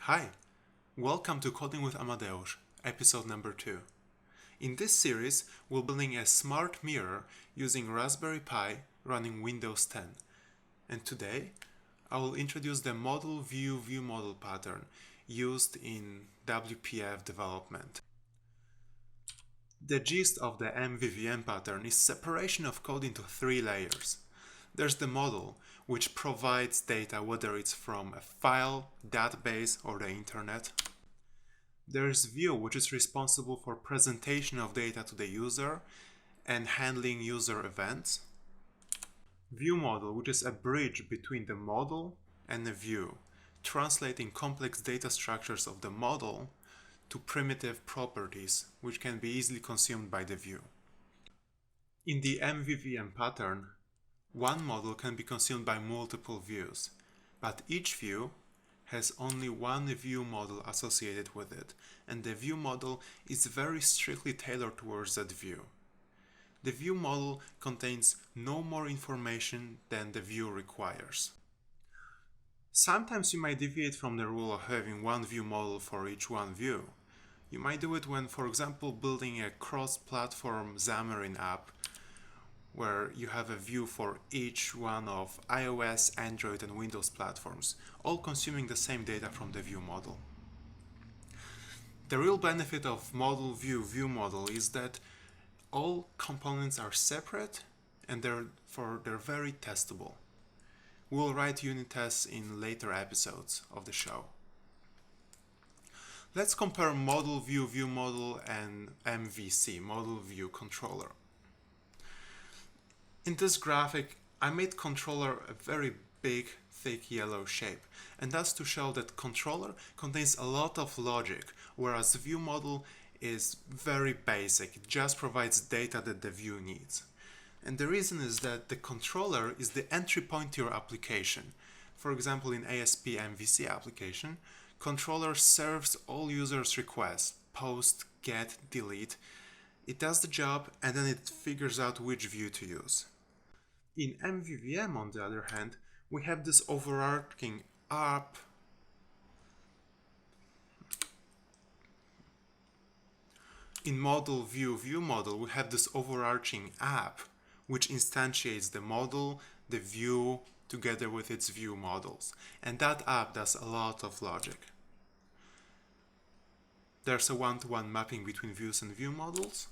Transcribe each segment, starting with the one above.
Hi, welcome to Coding with Amadeus, episode number 2. In this series, we're building a smart mirror using Raspberry Pi running Windows 10. And today, I will introduce the model view ViewModel pattern used in WPF development. The gist of the MVVM pattern is separation of code into 3 layers. There's the model, which provides data whether it's from a file, database, or the internet. There's view, which is responsible for presentation of data to the user and handling user events. ViewModel, which is a bridge between the model and the view, translating complex data structures of the model to primitive properties, which can be easily consumed by the view. In the MVVM pattern, one model can be consumed by multiple views, but each view has only one view model associated with it, and the view model is very strictly tailored towards that view. The view model contains no more information than the view requires. Sometimes you might deviate from the rule of having one view model for each one view. You might do it when, for example, building a cross-platform Xamarin app where you have a view for each one of iOS, Android, and Windows platforms, all consuming the same data from the view model. The real benefit of model view ViewModel is that all components are separate and they're very testable. We'll write unit tests in later episodes of the show. Let's compare model view ViewModel and MVC, model view controller. In this graphic, I made controller a very big, thick yellow shape, and that's to show that controller contains a lot of logic, whereas ViewModel is very basic. It just provides data that the view needs. And the reason is that the controller is the entry point to your application. For example, in ASP MVC application, controller serves all users' requests, post, get, delete. It does the job and then it figures out which view to use. In MVVM, on the other hand, we have this overarching app. In model view ViewModel, we have this overarching app which instantiates the model, the view, together with its view models. And that app does a lot of logic. There's a one-to-one mapping between views and view models,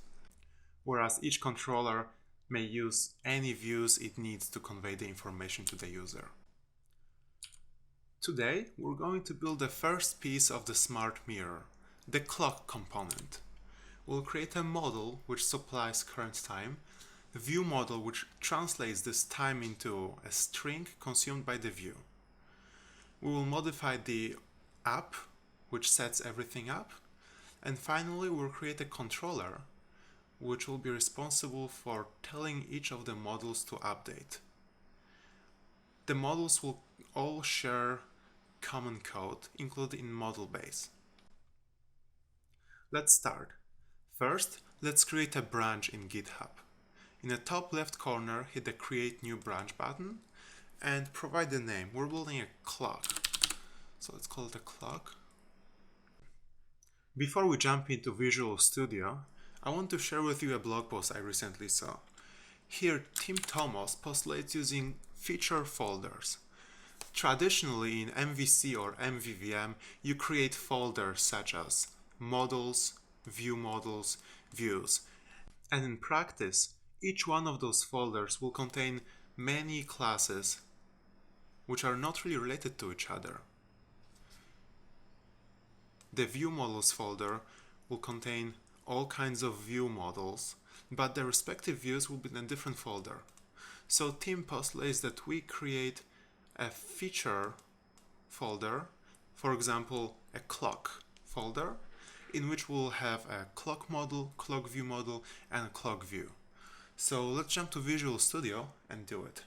whereas each controller may use any views it needs to convey the information to the user. Today, we're going to build the first piece of the smart mirror, the clock component. We'll create a model which supplies current time, a view model which translates this time into a string consumed by the view. We will modify the app, which sets everything up, and finally we'll create a controller which will be responsible for telling each of the models to update. The models will all share common code included in model base. Let's start. First, let's create a branch in GitHub. In the top left corner, hit the Create New Branch button and provide the name. We're building a clock, so let's call it a clock. Before we jump into Visual Studio, I want to share with you a blog post I recently saw. Here, Tim Thomas postulates using feature folders. Traditionally, in MVC or MVVM, you create folders such as models, view models, views. And in practice, each one of those folders will contain many classes which are not really related to each other. The view models folder will contain all kinds of view models, but their respective views will be in a different folder. So Tim postulates that we create a feature folder, for example, a clock folder, in which we'll have a clock model, clock view model, and a clock view. So let's jump to Visual Studio and do it.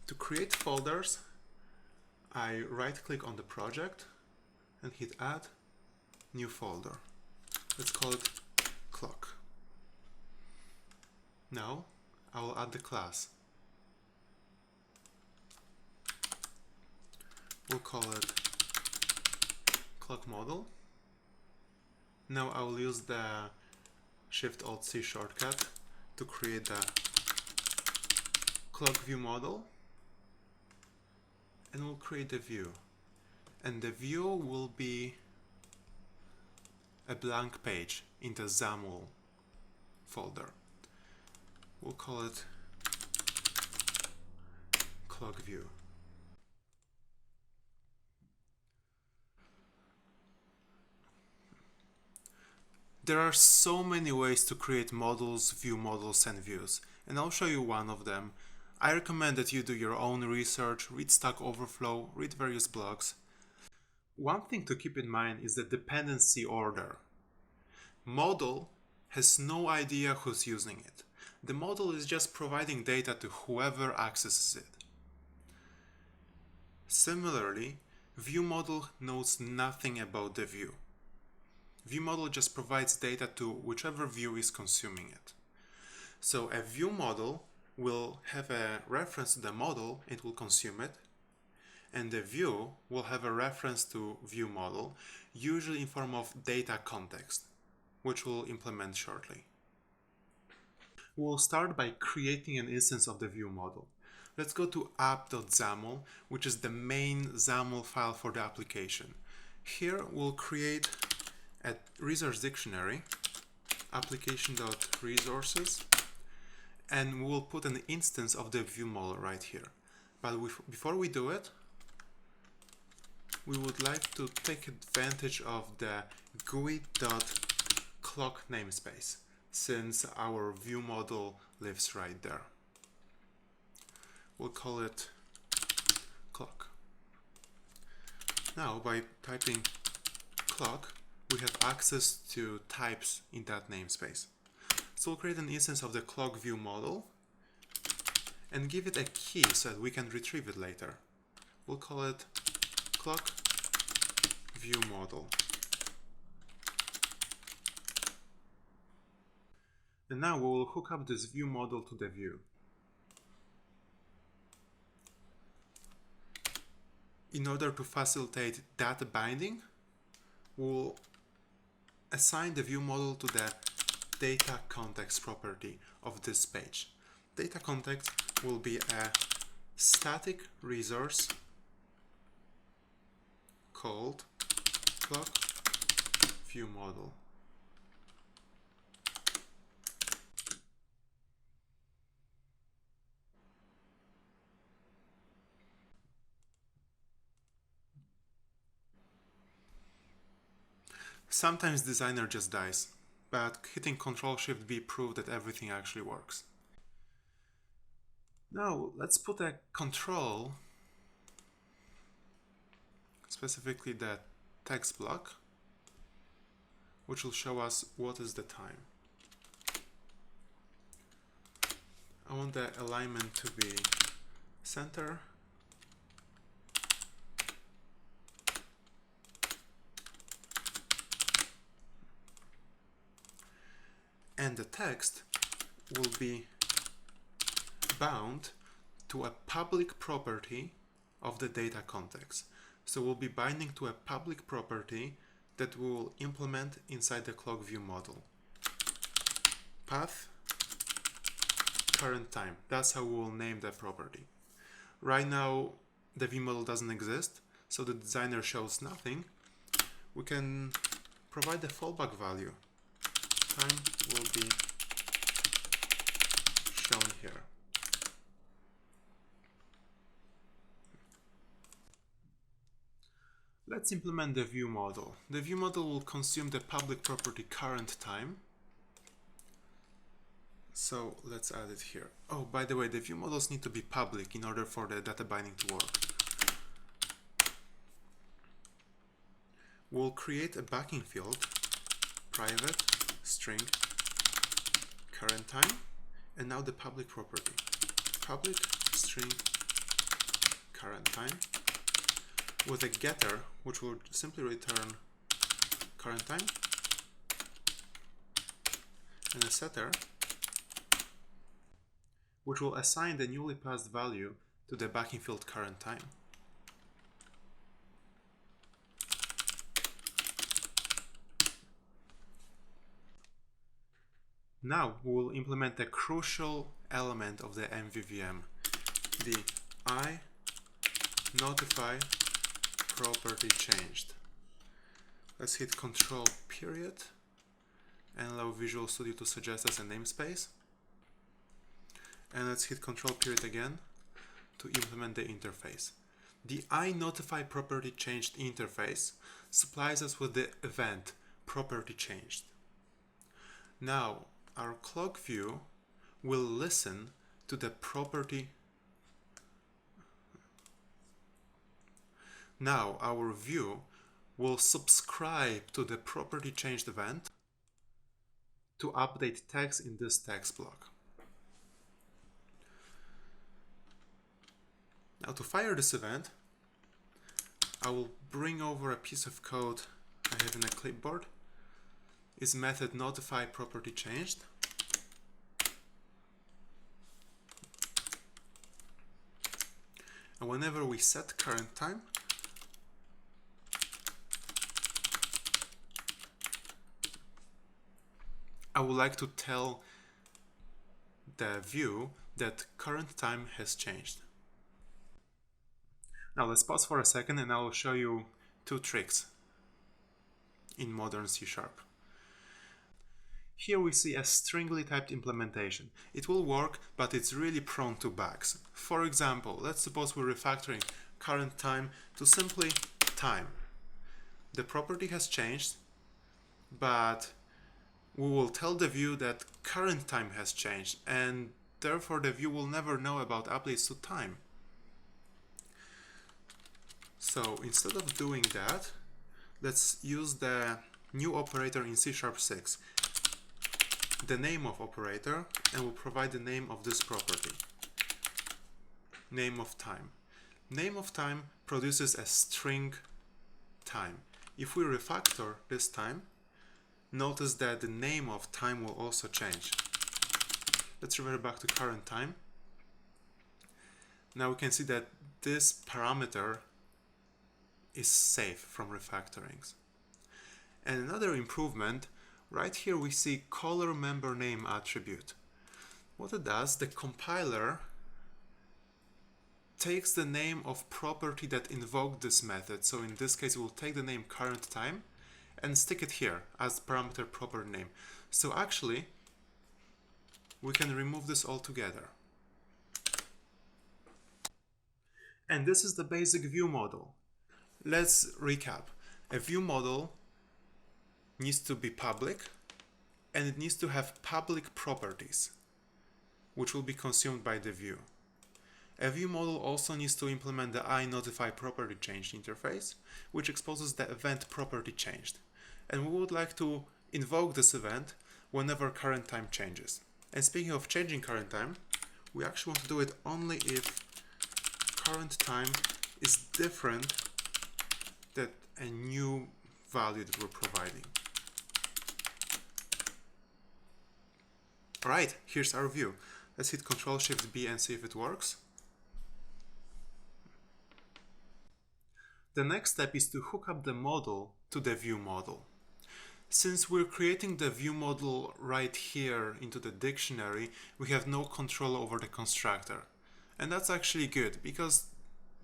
To create folders, I right-click on the project and hit Add, New Folder. Let's call it Clock. Now I will add the class. We'll call it clock model. Now I will use the Shift-Alt-C shortcut to create the clock view model, and we'll create the view. And the view will be a blank page in the XAML folder. We'll call it clock view. There are so many ways to create models, view models, and views, and I'll show you one of them. I recommend that you do your own research, read Stack Overflow, read various blogs. One thing to keep in mind is the dependency order. Model has no idea who's using it. The model is just providing data to whoever accesses it. Similarly, ViewModel knows nothing about the view. ViewModel just provides data to whichever view is consuming it. So a ViewModel will have a reference to the model, it will consume it, and the view will have a reference to ViewModel, usually in form of DataContext, which we'll implement shortly. We'll start by creating an instance of the ViewModel. Let's go to app.xaml, which is the main XAML file for the application. Here we'll create a resource dictionary, Application.Resources, and we'll put an instance of the ViewModel right here. But before we do it, we would like to take advantage of the GUI.clock namespace, since our ViewModel lives right there. We'll call it clock. Now, by typing clock, we have access to types in that namespace. So we'll create an instance of the clock ViewModel and give it a key so that we can retrieve it later. We'll call it clock ViewModel. And now we will hook up this ViewModel to the view. In order to facilitate data binding, we'll assign the ViewModel to the DataContext property of this page. DataContext will be a static resource called clock ViewModel. Sometimes Designer just dies, but hitting Ctrl-Shift-B proved that everything actually works. Now let's put a control, specifically the text block, which will show us what is the time. I want the alignment to be center. And the text will be bound to a public property of the data context. So we'll be binding to a public property that we will implement inside the clock view model. Path current time. That's how we will name the property. Right now the ViewModel doesn't exist, so the designer shows nothing. We can provide the fallback value. Time will be shown here. Let's implement the ViewModel. The ViewModel will consume the public property current time. So let's add it here. Oh, by the way, the ViewModels need to be public in order for the data binding to work. We'll create a backing field, private string current time, and now the public property, public string current time, with a getter which will simply return current time, and a setter which will assign the newly passed value to the backing field current time. Now we will implement a crucial element of the MVVM, the iNotify property changed. Let's hit Control period and allow Visual Studio to suggest us a namespace. And let's hit Control period again to implement the interface. The iNotify property changed interface supplies us with the event property changed. Now our clock view will listen to the property. Now our view will subscribe to the property changed event to update text in this text block. Now to fire this event, I will bring over a piece of code I have in a clipboard. Is method notify property changed. And whenever we set current time, I would like to tell the view that current time has changed. Now let's pause for a second and I will show you two tricks in modern C#. Here we see a stringly typed implementation. It will work, but it's really prone to bugs. For example, let's suppose we're refactoring current time to simply time. The property has changed, but we will tell the view that current time has changed, and therefore the view will never know about updates to time. So instead of doing that, let's use the new operator in C#6, the nameof operator, and we'll provide the name of this property, name of time. Name of time produces a string time. If we refactor this time, notice that the name of time will also change. Let's revert back to current time. Now we can see that this parameter is safe from refactorings. And another improvement, right here we see caller member name attribute. What it does, the compiler takes the name of property that invoked this method. So in this case, it will take the name current time and stick it here as parameter proper name. So actually, we can remove this altogether. And this is the basic view model. Let's recap. A view model needs to be public, and it needs to have public properties, which will be consumed by the view. A view model also needs to implement the iNotify property changed interface, which exposes the event property changed. And we would like to invoke this event whenever current time changes. And speaking of changing current time, we actually want to do it only if current time is different than a new value that we're providing. Alright, here's our view. Let's hit Ctrl+Shift+B and see if it works. The next step is to hook up the model to the view model. Since we're creating the view model right here into the dictionary, we have no control over the constructor. And that's actually good, because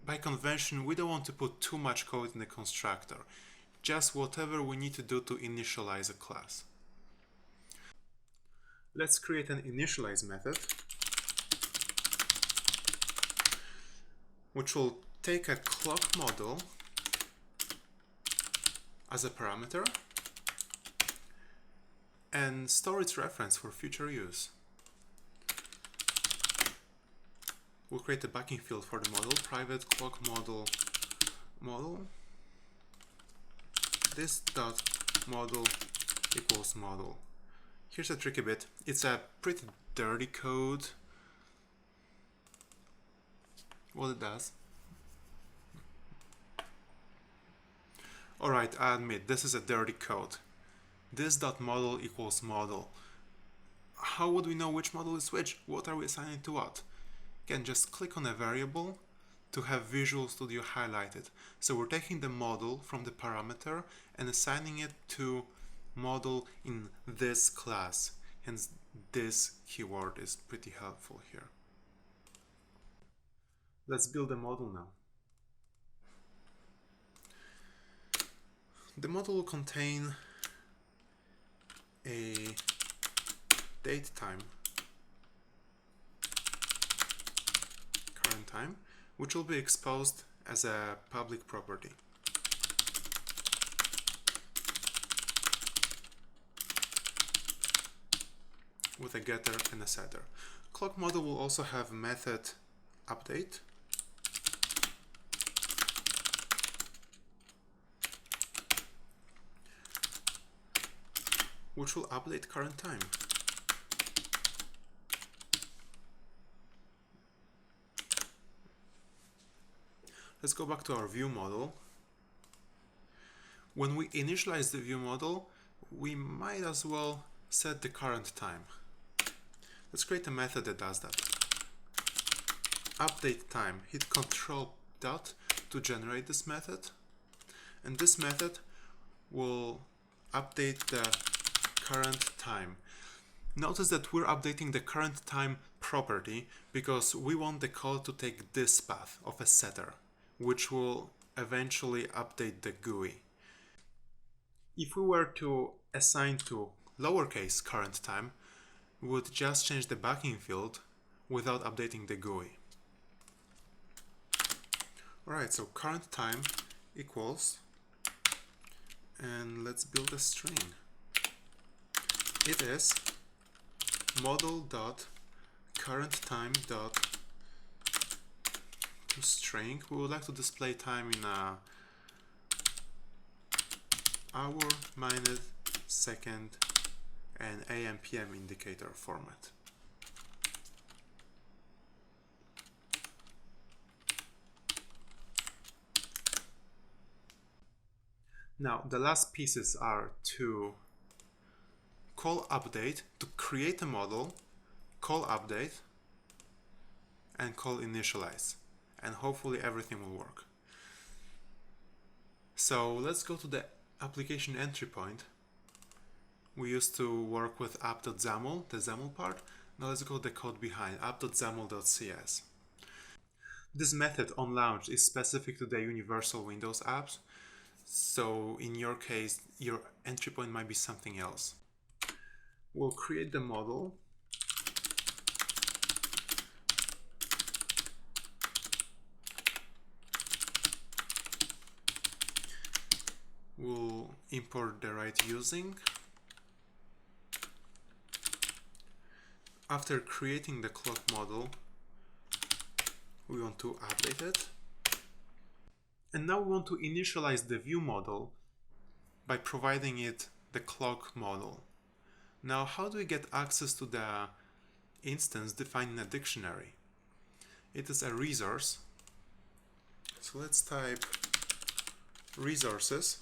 by convention we don't want to put too much code in the constructor. Just whatever we need to do to initialize a class. Let's create an initialize method, which will take a clock model as a parameter and store its reference for future use. We'll create a backing field for the model, private clock model this dot model equals model. Here's a tricky bit. It's a pretty dirty code. What it does. Alright, I admit, this is a dirty code. This dot model equals model. How would we know which model is which? What are we assigning to what? Again, just click on a variable to have Visual Studio highlighted. So we're taking the model from the parameter and assigning it to model in this class, hence this keyword is pretty helpful here. Let's build a model now. The model will contain a date time, current time, which will be exposed as a public property. With a getter and a setter. Clock model will also have method update, which will update current time. Let's go back to our ViewModel. When we initialize the ViewModel, we might as well set the current time. Let's create a method that does that. Update time. Hit Control dot to generate this method, and this method will update the current time. Notice that we're updating the current time property because we want the code to take this path of a setter, which will eventually update the GUI. If we were to assign to lowercase current time, we would just change the backing field without updating the GUI. Alright, so current time equals, and let's build a string. It is model.currentTime.toString. We would like to display time in a hour, minute, second, and AM, PM indicator format. Now, the last pieces are to call update to create a model, call update, and call initialize. And hopefully everything will work. So let's go to the application entry point. We used to work with app.xaml, the XAML part. Now let's go to the code behind, app.xaml.cs. This method on launch is specific to the universal Windows apps. So in your case, your entry point might be something else. We'll create the model. We'll import the right using. After creating the clock model, we want to update it. And now we want to initialize the ViewModel by providing it the clock model. Now, how do we get access to the instance defined in a dictionary? It is a resource. So let's type resources.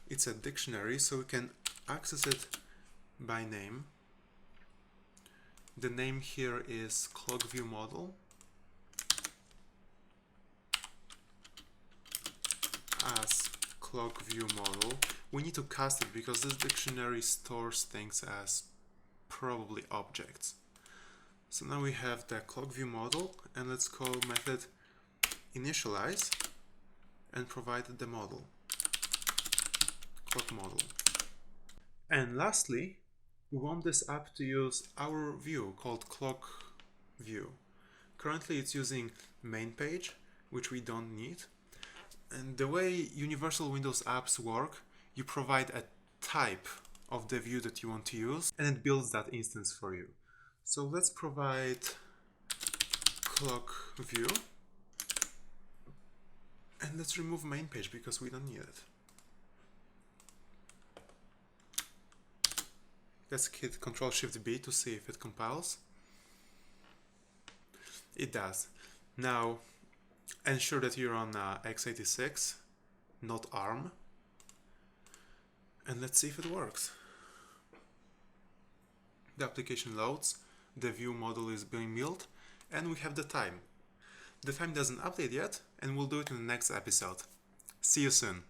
It's a dictionary, so we can access it by name. The name here is clock ViewModel. As clock ViewModel. We need to cast it because this dictionary stores things as probably objects. So now we have the clock ViewModel, and let's call method initialize and provide the model, clock model. And lastly, we want this app to use our view called clock view. Currently it's using main page, which we don't need. And the way universal Windows apps work, you provide a type of the view that you want to use, and it builds that instance for you. So let's provide clock view, and let's remove main page because we don't need it. Let's hit Ctrl+Shift+B to see if it compiles. It does. Now, ensure that you're on x86, not ARM, and let's see if it works. The application loads, the ViewModel is being built, and we have the time. The time doesn't update yet, and we'll do it in the next episode. See you soon.